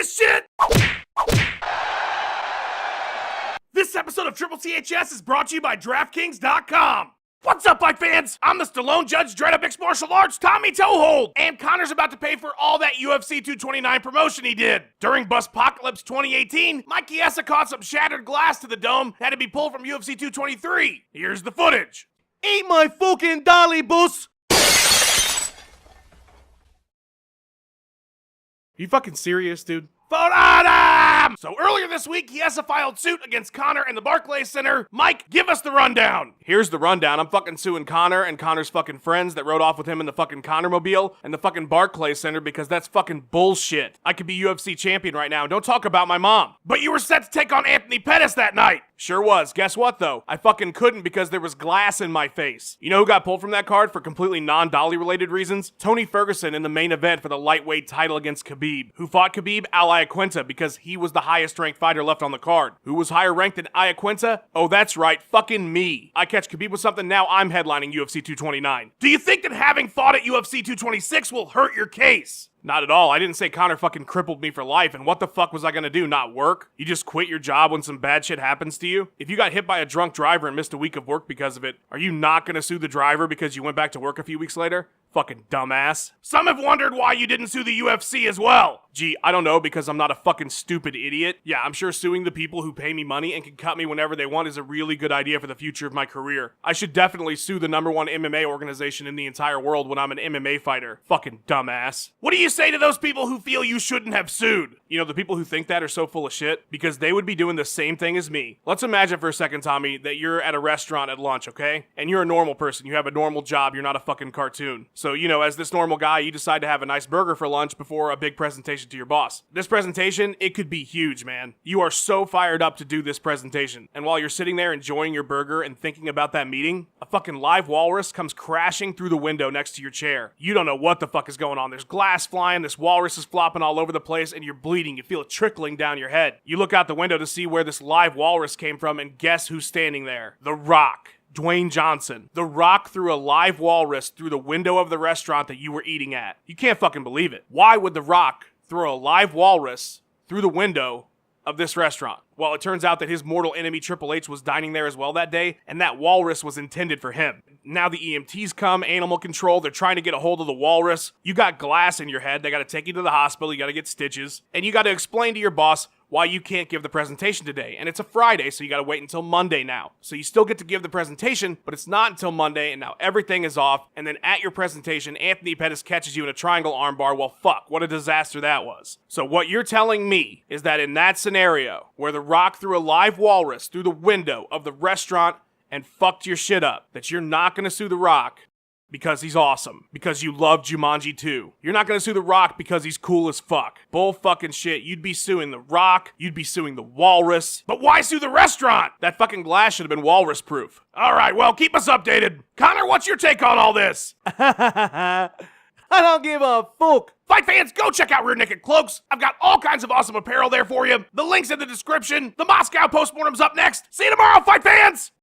this shit? This episode of Triple CHS is brought to you by DraftKings.com. What's up, fight fans? I'm the Stallone Judge Dread of Mixed Martial Arts, Tommy Toehold, and Conor's about to pay for all that UFC 229 promotion he did. During Buspocalypse 2018, Mike Chiesa caught some shattered glass to the dome that had to be pulled from UFC 223. Here's the footage. Eat my fucking dolly, boss! You fucking serious, dude? Vote on him! So earlier this week, Chiesa filed suit against Conor in the Barclays Center. Mike, give us the rundown. Here's the rundown. I'm fucking suing Conor and Conor's fucking friends that rode off with him in the fucking Conor-mobile and the fucking Barclays Center because that's fucking bullshit. I could be UFC champion right now. Don't talk about my mom. But you were set to take on Anthony Pettis that night. Sure was. Guess what, though? I fucking couldn't because there was glass in my face. You know who got pulled from that card for completely non-Dolly related reasons? Tony Ferguson in the main event for the lightweight title against Khabib. Who fought Khabib? Al Iaquinta, because he was the highest ranked fighter left on the card. Who was higher ranked than Iaquinta? Oh, that's right. Fucking me. I catch Khabib with something, now I'm headlining UFC 229. Do you think that having fought at UFC 226 will hurt your case? Not at all. I didn't say Conor fucking crippled me for life, and what the fuck was I gonna do, not work? You just quit your job when some bad shit happens to you? If you got hit by a drunk driver and missed a week of work because of it, are you not gonna sue the driver because you went back to work a few weeks later? Fucking dumbass. Some have wondered why you didn't sue the UFC as well. Gee, I don't know, because I'm not a fucking stupid idiot. Yeah, I'm sure suing the people who pay me money and can cut me whenever they want is a really good idea for the future of my career. I should definitely sue the #1 MMA organization in the entire world when I'm an MMA fighter. Fucking dumbass. What do you say to those people who feel you shouldn't have sued? You know, the people who think that are so full of shit because they would be doing the same thing as me. Let's imagine for a second, Tommy, that you're at a restaurant at lunch, okay? And you're a normal person. You have a normal job. You're not a fucking cartoon. So, you know, as this normal guy, you decide to have a nice burger for lunch before a big presentation to your boss. This presentation, it could be huge, man. You are so fired up to do this presentation. And while you're sitting there enjoying your burger and thinking about that meeting, a fucking live walrus comes crashing through the window next to your chair. You don't know what the fuck is going on. There's glass flying, this walrus is flopping all over the place, and you're bleeding. You feel it trickling down your head. You look out the window to see where this live walrus came from, and guess who's standing there? The Rock. Dwayne Johnson. The Rock threw a live walrus through the window of the restaurant that you were eating at. You can't fucking believe it. Why would The Rock throw a live walrus through the window of this restaurant? Well, it turns out that his mortal enemy Triple H was dining there as well that day, and that walrus was intended for him. Now the EMTs come, animal control, they're trying to get a hold of the walrus. You got glass in your head, they gotta take you to the hospital, you gotta get stitches, and you gotta explain to your boss why you can't give the presentation today. And it's a Friday, so you gotta wait until Monday now. So you still get to give the presentation, but it's not until Monday, and now everything is off, and then at your presentation, Anthony Pettis catches you in a triangle armbar. Well, fuck, what a disaster that was. So what you're telling me is that in that scenario, where The Rock threw a live walrus through the window of the restaurant and fucked your shit up, that you're not gonna sue The Rock because he's awesome, because you love Jumanji 2. You're not gonna sue The Rock because he's cool as fuck. Bull fucking shit. You'd be suing The Rock, you'd be suing the walrus. But why sue the restaurant? That fucking glass should have been walrus proof. Alright, well, keep us updated. Conor, what's your take on all this? I don't give a fuck. Fight fans, go check out Rear Naked Cloaks. I've got all kinds of awesome apparel there for you. The link's in the description. The Moscow Postmortem's up next. See you tomorrow, fight fans!